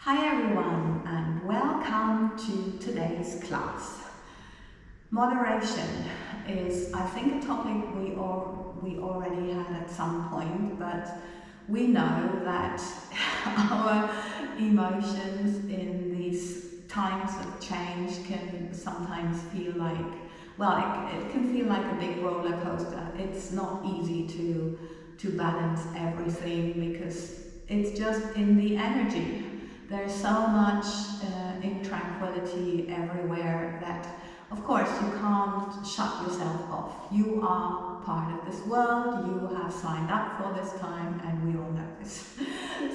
Hi everyone and welcome to today's class. Moderation is, I think, a topic we already had at some point, but we know that our emotions in these times of change can sometimes feel like, well, it can feel like a big roller coaster. It's not easy to balance everything because it's just in the energy. There's so much intranquility everywhere that, of course, you can't shut yourself off. You are part of this world, you have signed up for this time, and we all know this.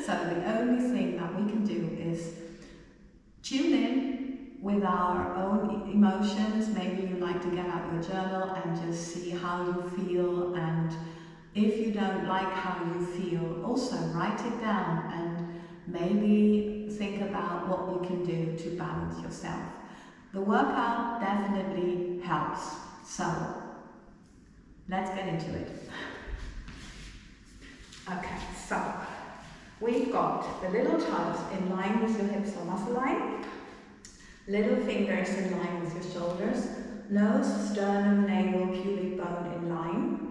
So the only thing that we can do is tune in with our own emotions. Maybe you like to get out your journal and just see how you feel, and if you don't like how you feel, also write it down and maybe think about what you can do to balance yourself. The workout definitely helps, so let's get into it. Okay, so we've got the little toes in line with your hips or muscle line, little fingers in line with your shoulders, nose, sternum, navel, pubic bone in line,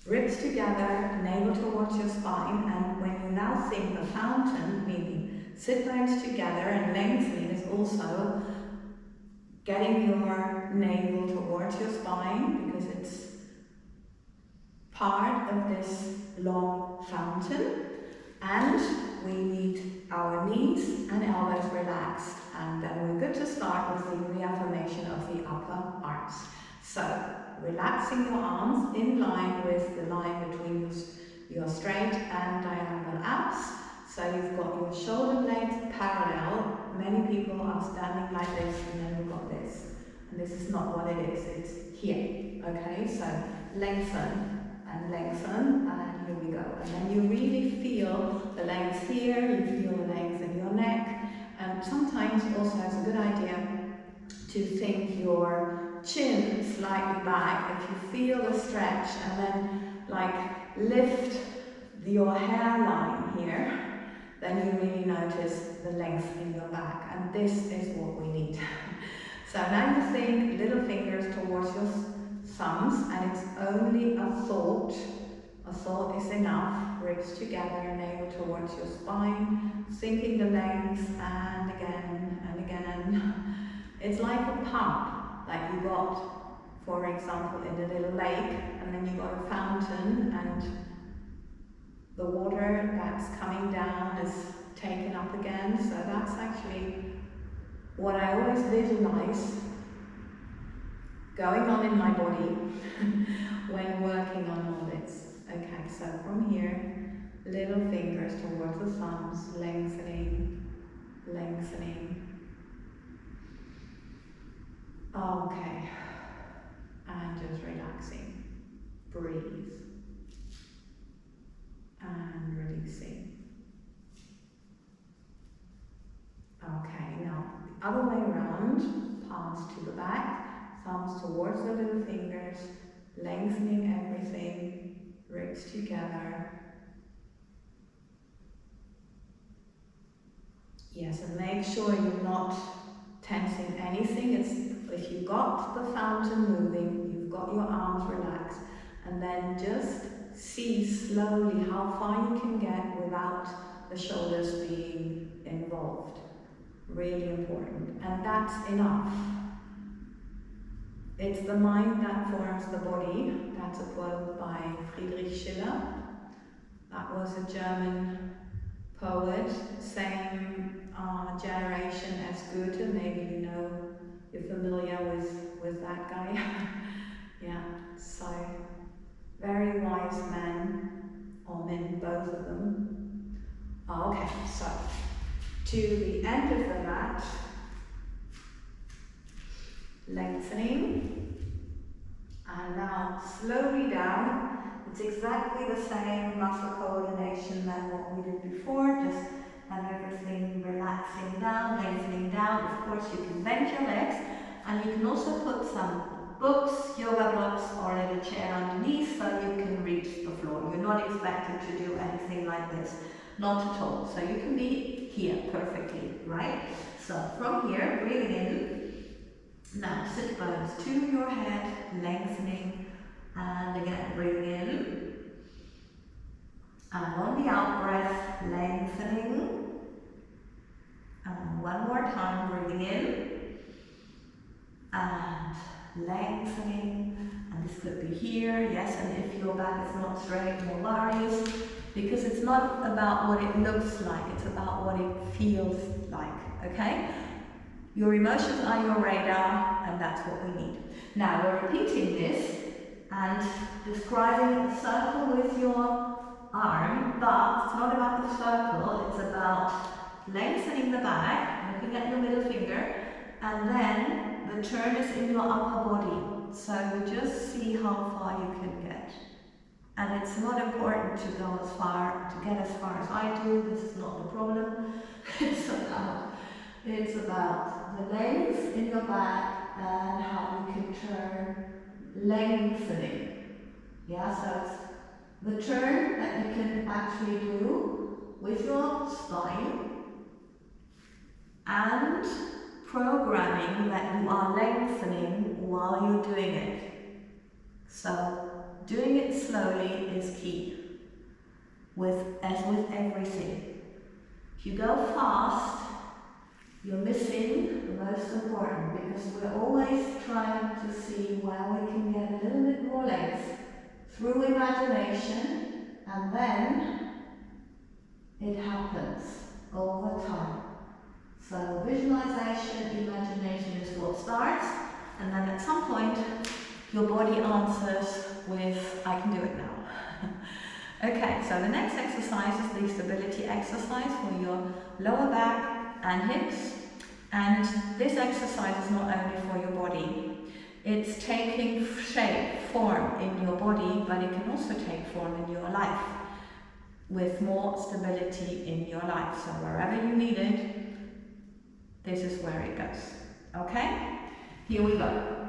ribs together, navel towards your spine, and when you now think the fountain, meaning sit bones together and lengthening, is also getting your navel towards your spine because it's part of this long fountain, and we need our knees and elbows relaxed, and then we're good to start with the reaffirmation of the upper arms. So relaxing your arms in line with the line between your straight and diagonal abs. So you've got your shoulder blades parallel. Many people are standing like this and then you've got this. And this is not what it is, it's here. Okay, so lengthen and lengthen, and here we go. And then you really feel the length here, you feel the length in your neck. And sometimes also it's a good idea to think your chin slightly back. If you feel the stretch, and then like lift your hairline here, then you really notice the length in your back, and this is what we need. So now you think little fingers towards your thumbs, and it's only a thought. A thought is enough. Ribs together, navel towards your spine, thinking the length, and again and again. It's like a pump, like you got, for example, in a little lake, and then you got a fountain, and the water that's coming down is taken up again. So that's actually what I always visualize going on in my body when working on all this. Okay, so from here, little fingers towards the thumbs, lengthening, lengthening. Okay, and just relaxing, breathe, and releasing. Okay, now the other way around, palms to the back, thumbs towards the little fingers, lengthening everything, ribs together. Yes, and make sure you're not tensing anything. If you got the fountain moving, you've got your arms relaxed, and then just see slowly how far you can get without the shoulders being involved. Really important, and that's enough. It's the mind that forms the body. That's a quote by Friedrich Schiller. That was a German poet, same generation as Goethe. Maybe you know, you're familiar with that guy. Yeah, so very wise men, or men, both of them. Okay, so to the end of the mat, lengthening, and now slowly down. It's exactly the same muscle coordination than what we did before, just have everything relaxing down, lengthening down. Of course, you can bend your legs, and you can also put some books, yoga blocks, or a chair underneath so you can reach the floor. You're not expected to do anything like this. Not at all. So you can be here perfectly, right? So from here, breathing in. Now sit bones to your head, lengthening, and again breathing in. And on the out breath, lengthening. And one more time, breathing in. And lengthening. And this could be here, yes, and if your back is not straight, no worries. Because it's not about what it looks like, it's about what it feels like, okay? Your emotions are your radar, and that's what we need. Now, we're repeating this and describing a circle with your arm, but it's not about the circle, it's about lengthening the back, looking at your middle finger, and then the turn is in your upper body. So you just see how far you can get. And it's not important to go as far, to get as far as I do, this is not the problem. It's about the length in your back and how you can turn, lengthening. Yeah, so it's the turn that you can actually do with your spine and programming that you are lengthening while you're doing it. So doing it slowly is key, as with everything. If you go fast, you're missing the most important, because we're always trying to see where we can get a little bit more length through imagination, and then it happens over time. So visualization, imagination is what starts, and then at some point your body answers with, I can do it now. Okay, so the next exercise is the stability exercise for your lower back and hips. And this exercise is not only for your body. It's taking shape, form in your body, but it can also take form in your life with more stability in your life. So wherever you need it, this is where it goes. Okay? Here we go.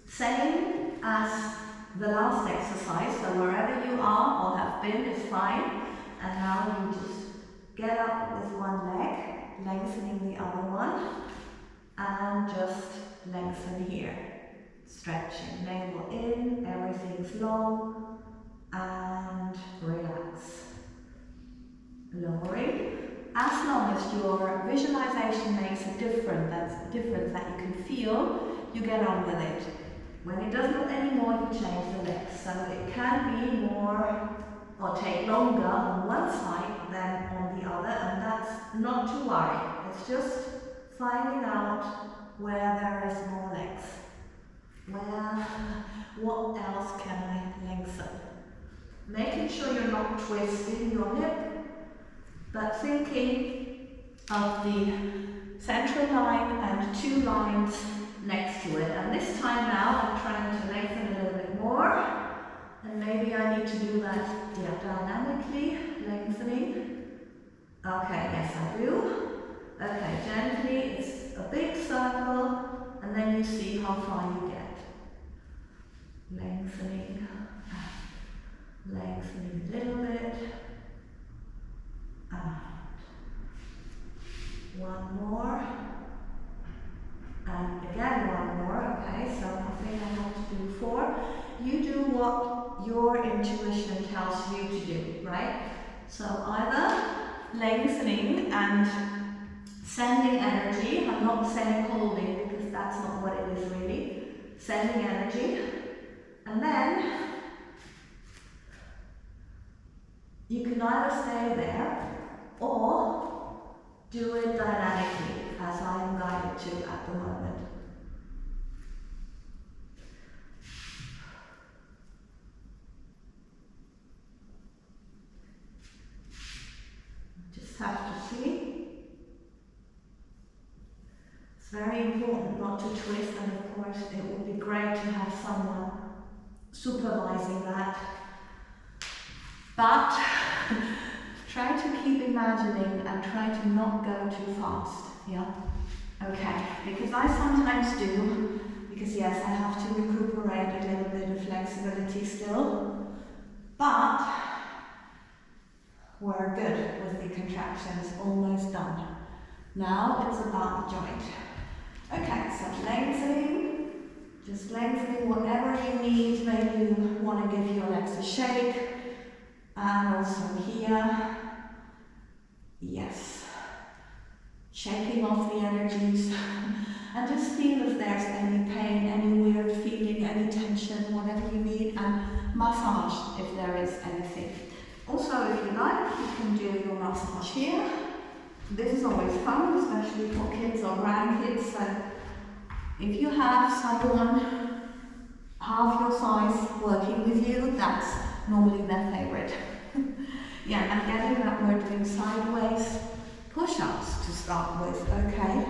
Same as the last exercise, so wherever you are or have been is fine. And now you just get up with one leg, lengthening the other one, and just lengthen here. Stretching, navel in, everything's long, and relax. Lowering. As long as your visualization makes a difference that you can feel, you get on with it. When it does not anymore, you change the legs. So it can be more or take longer on one side than on the other, and that's not to worry. It's just finding out where there is more legs. What else can I lengthen? Making sure you're not twisting your hip, but thinking of the central line and two lines next to it. And this time now I'm trying to lengthen a little bit more, and maybe I need to do that dynamically, lengthening. Okay, yes I do. Okay, gently, it's a big circle, and then you see how far you get. Lengthening, lengthening a little bit, and one more, and again one more. Okay, so I think I have to do 4. You do what your intuition tells you to do, right? So either lengthening and sending energy, I'm not saying holding because that's not what it is really, sending energy, and then you can either stay there or do it dynamically as I am guided to at the moment. Just have to see. It's very important not to twist, and of course it would be great to have someone supervising that. But try to keep imagining and try to not go too fast, yeah? Okay, because I sometimes do, because yes, I have to recuperate a little bit of flexibility still, but We're good with the contractions, almost done. Now it's about the joint. Okay, so lengthening, just lengthening whatever you need. Maybe you want to give your legs a shake. And also here, yes, shaking off the energies. And just feel if there's any pain, any weird feeling, any tension, whatever you need, and massage if there is anything. Also, if you like, you can do your massage here. This is always fun, especially for kids or grandkids. So if you have someone half your size working with you, that's normally their favorite. Yeah, and getting that, we're doing sideways push-ups to start with, okay?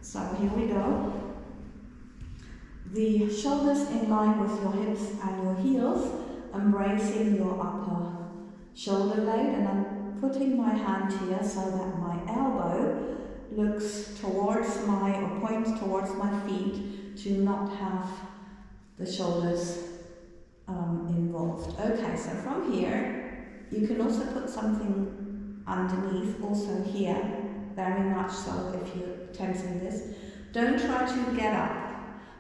So here we go. The shoulders in line with your hips and your heels, embracing your upper shoulder blade, and I'm putting my hand here so that my elbow looks towards or points towards my feet to not have the shoulders involved. Okay, so from here, you can also put something underneath, also here. Very much so if you're tensing this. Don't try to get up.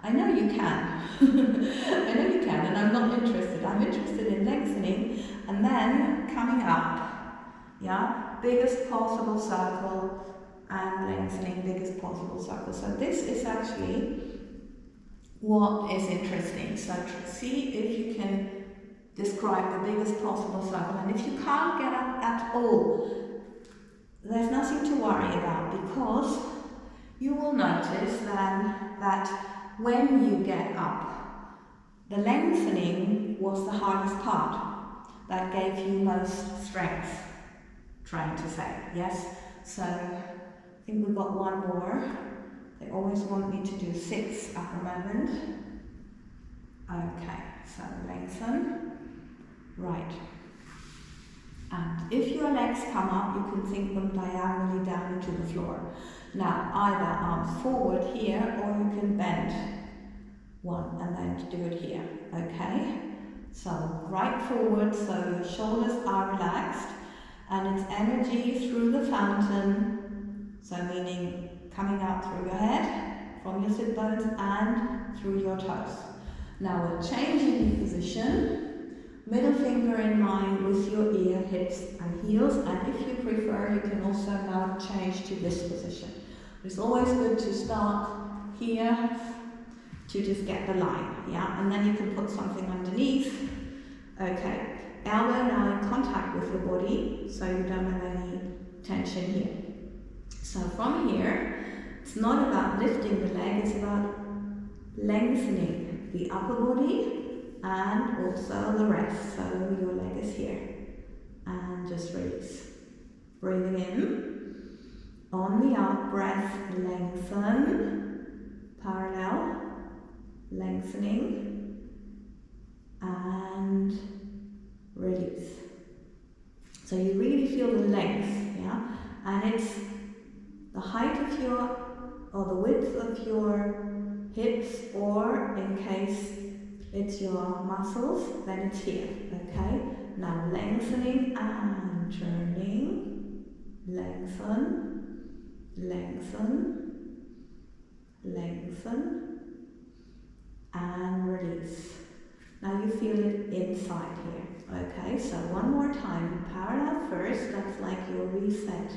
I know you can. I know you can, and I'm not interested. I'm interested in lengthening and then coming up. Yeah, biggest possible circle and lengthening, biggest possible circle. So this is actually what is interesting. So see if you can describe the biggest possible circle. And if you can't get up at all, there's nothing to worry about, because you will notice then that when you get up, the lengthening was the hardest part. That gave you most strength, trying to say, yes? So I think we've got one more. They always want me to do 6 at the moment. Okay, so lengthen, right. And if your legs come up, you can think them diagonally down into the floor. Now, either arms forward here, or you can bend one and then do it here, okay? So, right forward, so your shoulders are relaxed, and it's energy through the fountain, so meaning coming out through your head, from your sit bones, and through your toes. Now, we're changing the position. Middle finger in line with your ear, hips and heels, and if you prefer, you can also now change to this position. It's always good to start here to just get the line, yeah? And then you can put something underneath. Okay, elbow now in contact with your body, so you don't have any tension here. So from here, it's not about lifting the leg, it's about lengthening the upper body and also the rest. So your leg is here. And just release. Breathing in. On the out breath, lengthen. Parallel. Lengthening. And release. So you really feel the length, yeah? And it's the height of or the width of your hips, or in case it's your muscles, then it's here, okay? Now lengthening and turning, lengthen, lengthen, lengthen, and release. Now you feel it inside here, okay? So one more time, parallel first, that's like your reset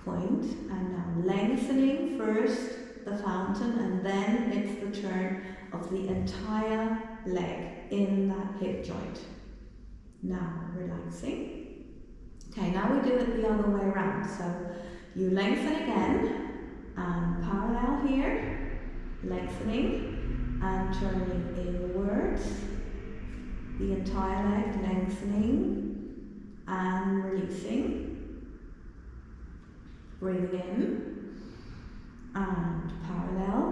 point, and now lengthening first, the fountain, and then it's the turn of the entire leg in that hip joint. Now relaxing. Okay, now we do it the other way around. So you lengthen again, and parallel here, lengthening and turning inwards. The entire leg lengthening and releasing. Breathing in. And parallel,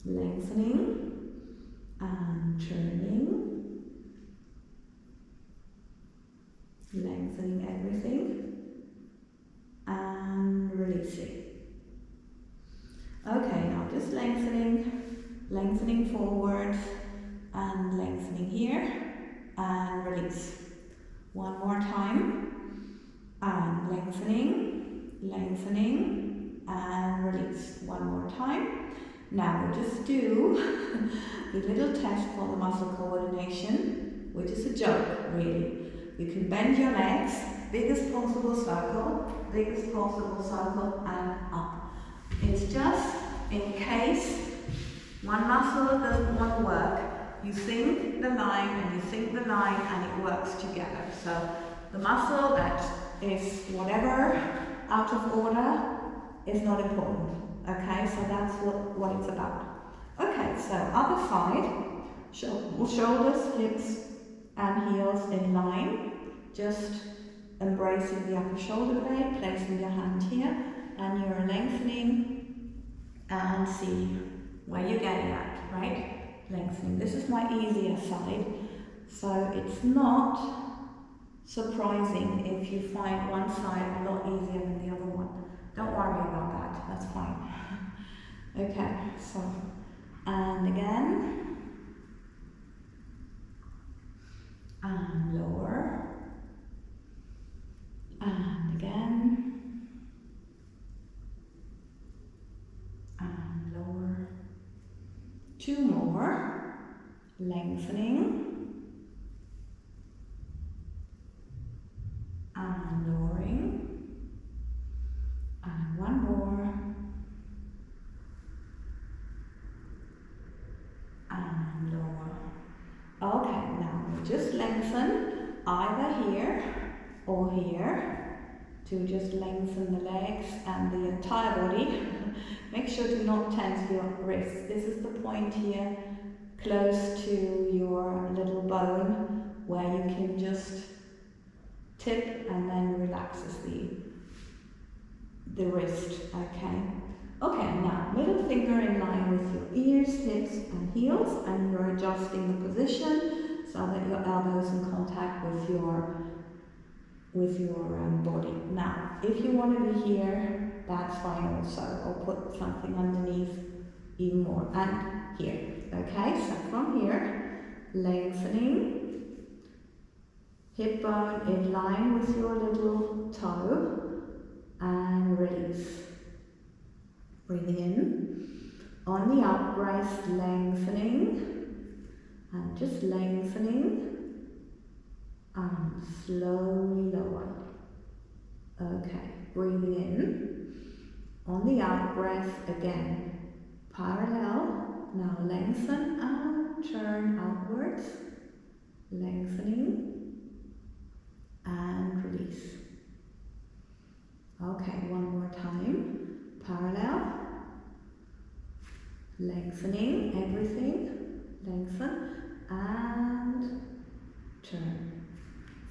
lengthening and turning, lengthening everything and releasing. Okay, now just lengthening forward and lengthening here, and release. One more time. And lengthening, lengthening, and release. One more time. Now we'll just do the little test for the muscle coordination, which is a joke, really. You can bend your legs, biggest possible circle, and up. It's just in case one muscle doesn't want to work, you think the line and you think the line and it works together. So the muscle that is whatever out of order is not important. Okay, so that's what it's about. Okay, so other side, shoulders, hips and heels in line. Just embracing the upper shoulder blade, placing your hand here, and you're lengthening and see where you're getting at, right? Lengthening. This is my easier side, so it's not surprising if you find one side a lot easier than the other one. Don't worry about that, that's fine. Okay, so, and again, and lower, and again, and lower. Two more, lengthening, and lowering, and one more, and lower. Okay, now we just lengthen either here or here to just lengthen the legs and the entire body. Make sure to not tense your wrists. This is the point here close to your little bone where you can just tip and then relaxes the wrist, okay? Okay, now middle finger in line with your ears, hips and heels, and you're adjusting the position so that your elbows in contact with your body. Now, if you want to be here, that's fine also. I'll put something underneath even more, and here, okay? So from here, lengthening, hip bone in line with your little toe, and release. Breathing in. On the out breath, lengthening, and just lengthening, and slowly lower. Okay, breathing in. On the out breath, again, parallel. Now lengthen and turn outwards. Lengthening and release. Okay, one more time. Parallel. Lengthening everything. Lengthen and turn.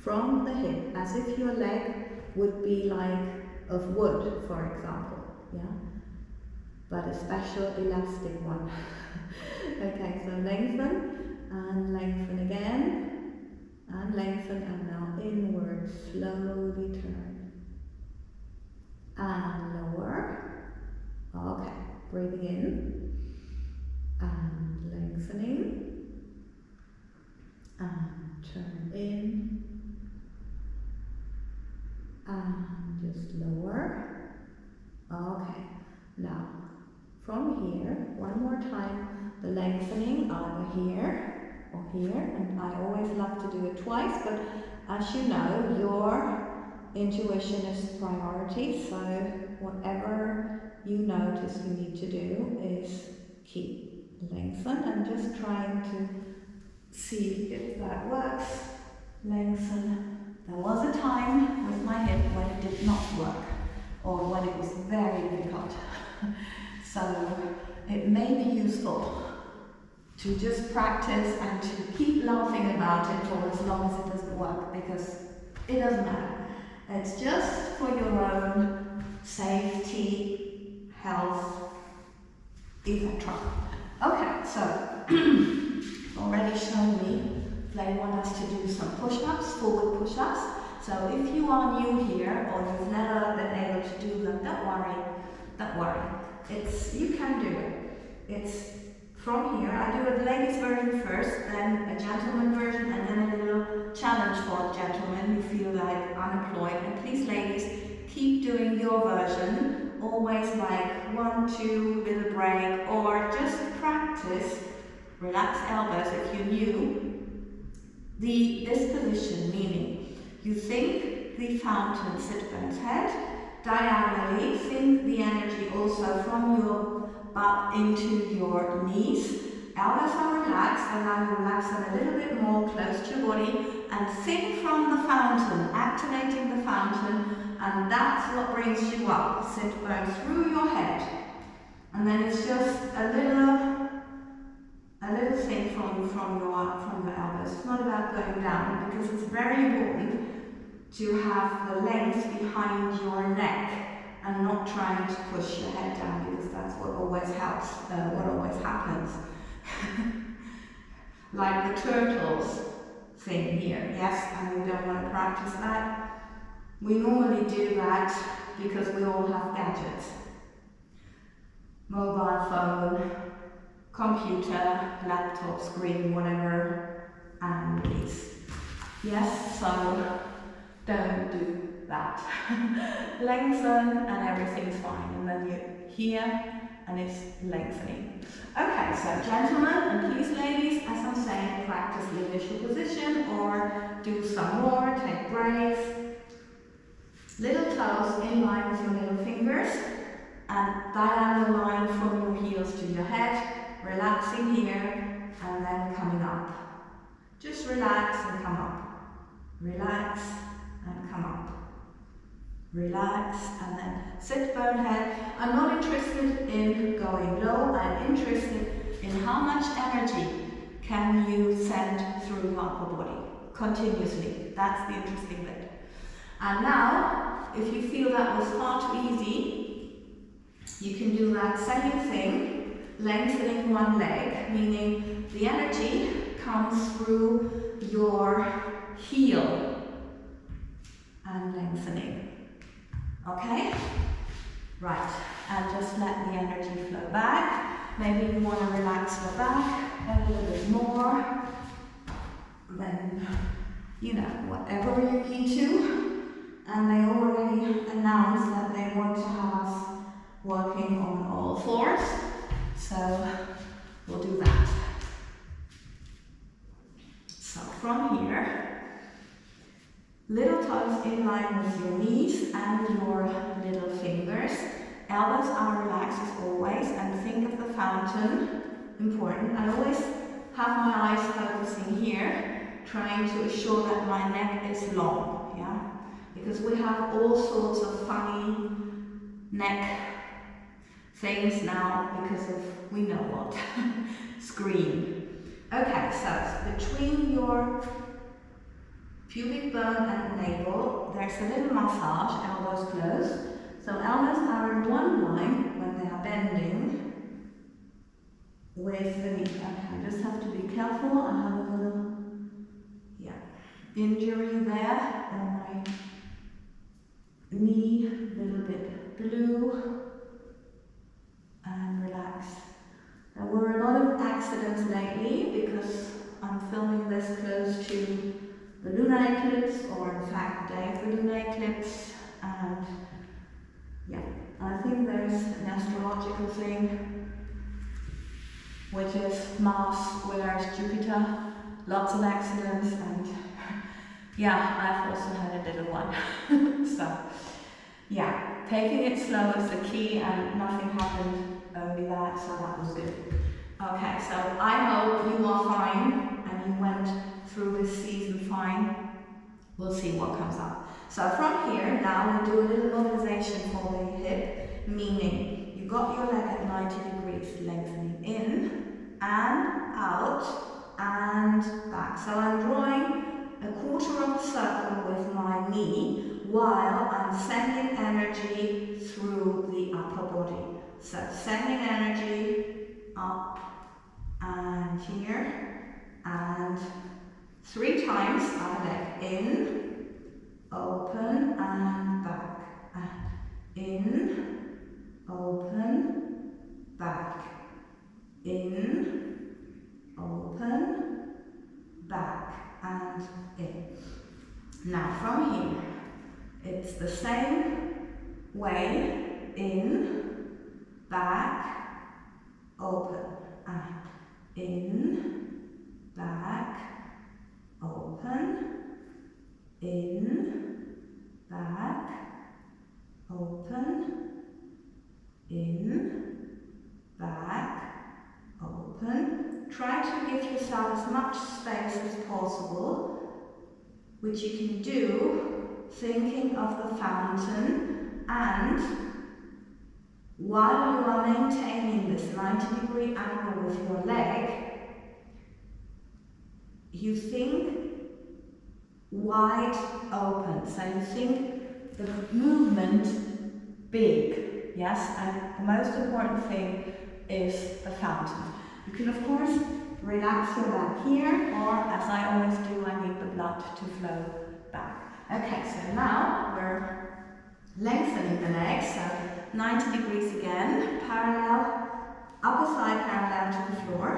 From the hip, as if your leg would be like of wood, for example, yeah? But a special elastic one. Okay, so lengthen again, and lengthen, and now inward, slowly turn. And lower. Okay, breathing in, and lengthening, and turn in, and just lower. Okay, now from here, one more time, the lengthening either here or here, and I always love to do it twice, but as you know, your intuition is priority, so whatever you notice you need to do is keep lengthen and just trying to see if that works. Lengthen. There was a time with my hip when it did not work, or when it was very difficult. So it may be useful to just practice and to keep laughing about it for as long as it doesn't work, because it doesn't matter. It's just for your own safety, health, etc. Okay, so already shown me. They want us to do some push-ups, forward push-ups. So if you are new here or you've never been able to do them, don't worry. You can do it. It's from here, I do a ladies version first, then a gentleman version, and then a little challenge for gentlemen who feel like unemployed. And please, ladies, keep doing your version, always like 1, 2, little break, or just practice relaxed elbows if you knew this position, meaning you think the fountain sit bone's head, diagonally, think the energy also from your butt into your knees. Elbows are relaxed, and now you relax them a little bit more close to your body, and think from the fountain, activating the fountain, and that's what brings you up. Sit bone through your head. And then it's just a little thing from your elbows. It's not about going down, because it's very important to have the length behind your neck and not trying to push your head down, because that's what always helps, what always happens. Like the turtles thing here, yes, and we don't want to practice that. We normally do that because we all have gadgets. Mobile phone, computer, laptop, screen, whatever, and release. Yes, so don't do that. Lengthen and everything's fine, and then you're here and it's lengthening. Okay, so gentlemen, and please ladies, as I'm saying, practice the initial position or do some more, take breaks. Little toes in line with your little fingers, and diagonal line from your heels to your head, relaxing here and then coming up. Just relax and come up. Relax and come up. Relax and then sit bone head. I'm not interested in going low, I'm interested in how much energy can you send through your upper body continuously. That's the interesting bit. And now, if you feel that was far too easy, you can do that same thing, lengthening one leg, meaning the energy comes through your heel and lengthening. Okay? Right, and just let the energy flow back. Maybe you want to relax your back a little bit more. Then, you know, whatever you need to. And they already announced that they want to have us working on all fours. So, we'll do that. So, from here, little toes in line with your knees and your little fingers. Elbows are relaxed as always, and think of the fountain. Important. I always have my eyes focusing here, trying to assure that my neck is long, yeah? Because we have all sorts of funny neck things now because of, we know what, screen. Okay, so between your pubic bone and navel, there's a little massage, elbows closed. So elbows are in one line when they are bending with the knee. Okay, I just have to be careful. I have a little, injury there on my knee, a little bit blue, and relaxed. There were a lot of accidents lately because I'm filming this close to the lunar eclipse, or in fact the day of the lunar eclipse, and I think there's an astrological thing which is Mars squares Jupiter, lots of accidents, and I've also had a little one. So taking it slow is the key, and nothing happened, only that, so that was good. Okay, so I hope you are fine and you went through this season fine. We'll see what comes up. So from here, now we do a little mobilization for the hip, meaning you got your leg at 90 degrees, lengthening in and out and back. So I'm drawing a quarter of a circle with my knee while I'm sending energy through the upper body. So sending energy up and here, and 3 times our leg in, open and back, and in, open, back, in, from here, it's the same way, in, back, open, and in, back, open, in, back, open, in, back, open. Try to give yourself as much space as possible, which you can do thinking of the fountain, and while you are maintaining this 90-degree angle with your leg, you think wide open. So you think the movement big, yes? And the most important thing is the fountain. You can of course relax your back here, or as I always do, I need the blood to flow back. Okay, so now we're lengthening the legs, so 90 degrees again, parallel, upper side parallel to the floor.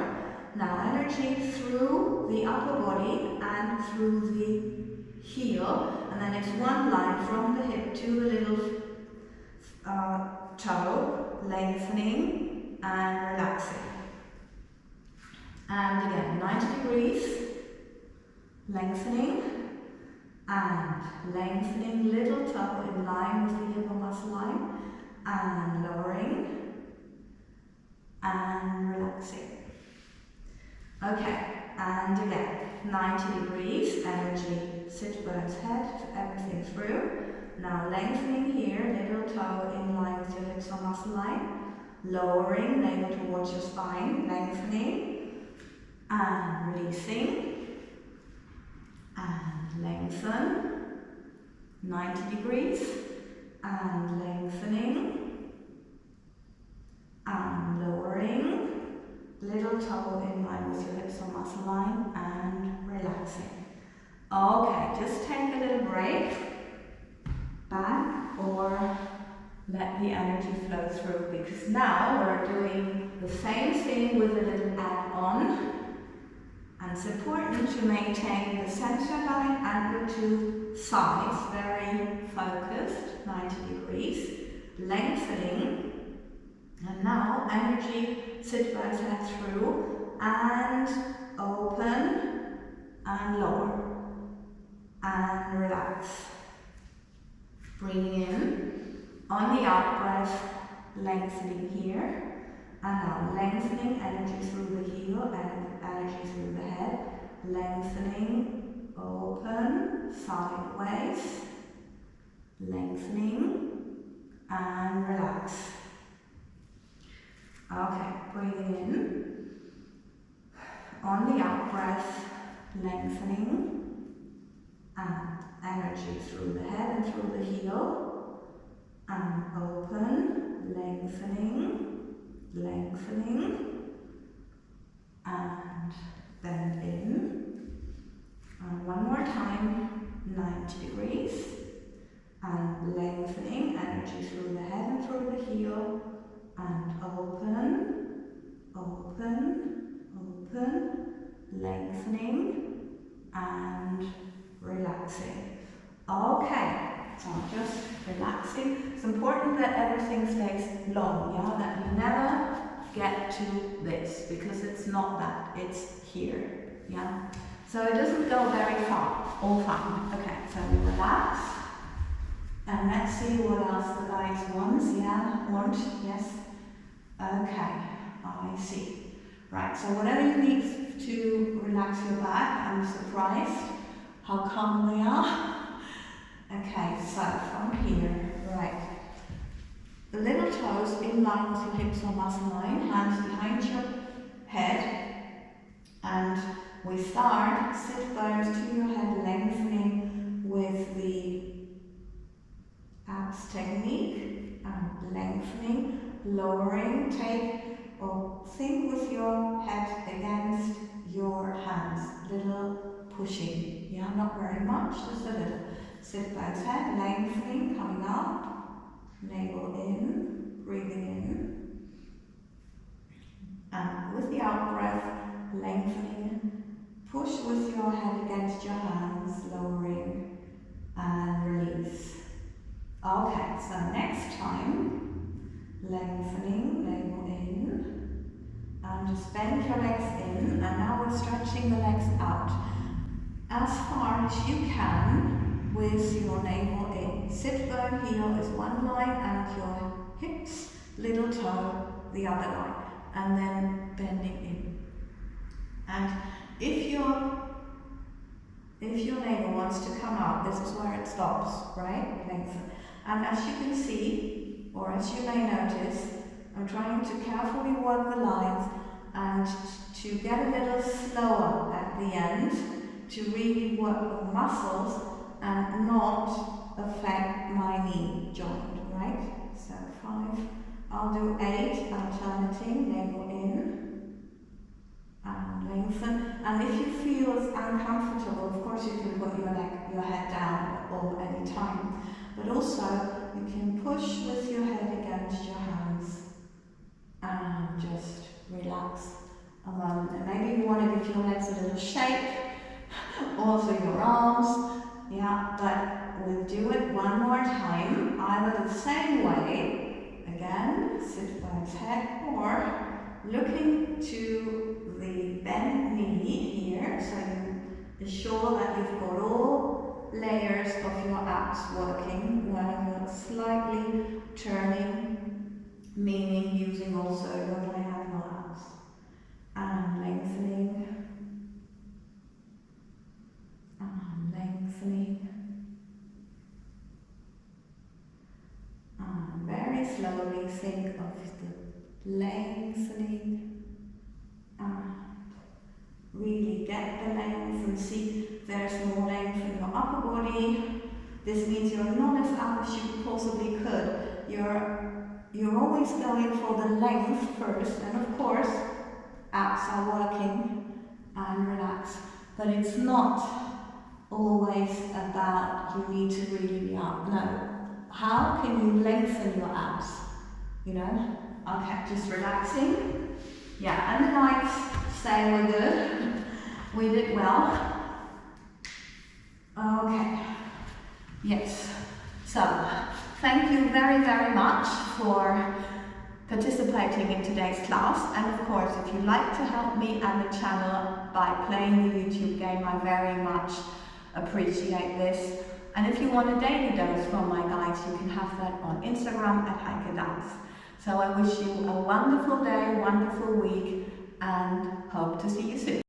Now energy through the upper body and through the heel, and then it's one line from the hip to the little toe, lengthening and relaxing. And again, 90 degrees, lengthening and lengthening, little toe in line with the hip muscle line, and lowering and relaxing. Okay, and again, 90 degrees, energy, sit bird's head, everything through. Now lengthening here, little toe in line with your hips or muscle line, lowering, navel towards your spine, lengthening, and releasing, and lengthen, 90 degrees, and lengthening, and lowering, little toe in line with your hips or muscle line, and relaxing. Okay, just take a little break, back, or let the energy flow through, because now we're doing the same thing with a little add-on, and it's important to maintain the center line and the two sides very focused, 90 degrees, lengthening. And now energy, sit bird's head through, and open, and lower, and relax. Breathing in, on the out breath, lengthening here, and now lengthening, energy through the heel, and energy through the head, lengthening, open, sideways, lengthening, and relax. Okay, breathing in, on the out breath, lengthening, and energy through the head and through the heel, and open, lengthening, lengthening, and bend in, and one more time, 90 degrees, and lengthening, energy through the head and through the heel, and open, open, open, lengthening and relaxing. Okay, so just relaxing. It's important that everything stays long, yeah, that you never get to this, because it's not that, it's here, yeah. So it doesn't go very far, all fine. Okay, so we relax. And let's see what else the guys want. Yeah, want, yes. Okay, I see. Right, so whatever you need to relax your back, I'm surprised how calm they are. Okay, so from here, right. The little toes in line with your hips or muscle line, hands behind your head, and we start sit bones to your head, lengthening with the abs technique, and lengthening, lowering, take or think with your head against your hands, little pushing, yeah, not very much, just a little. Sit bones head, lengthening, coming up, navel in, breathing in, and with the out breath, lengthening, push with your head against your hands, lowering, and release. Okay, so next time, lengthening, navel in, and just bend your legs in, and now we're stretching the legs out as far as you can with your navel in. Sit bone heel is one line and your hips, little toe, the other line, and then bending in. And if your navel wants to come out, this is where it stops, right? Lengthen. And as you can see, or as you may notice, I'm trying to carefully work the lines and to get a little slower at the end to really work the muscles and not affect my knee joint, right? So 5, I'll do 8, alternating, navel in, and lengthen. And if you feel uncomfortable, of course you can put your head down or any time. But also, you can push with your head against your hands and just relax a moment. And maybe you want to give your legs a little shake, also your arms. Yeah, but we'll do it one more time, either the same way, again, sit bones head, or looking to the bent knee here, so you ensure that you've got all layers of your abs working while you're slightly turning, meaning using also your diagonal abs. And lengthening, and lengthening, and very slowly think of the lengthening, and really get the length and see there's more length in your upper body. This means you're not as up as you possibly could. You're always going for the length first, and of course, abs are working and relax. But it's not always about you need to really be up. No. How can you lengthen your abs? You know? Okay, just relaxing. Yeah, and the lights say we're good. We did well. Okay. Yes. So, thank you very, very much for participating in today's class. And of course, if you'd like to help me and the channel by playing the YouTube game, I very much appreciate this. And if you want a daily dose from my guides, you can have that on Instagram at Heike Dance. So I wish you a wonderful day, wonderful week, and hope to see you soon.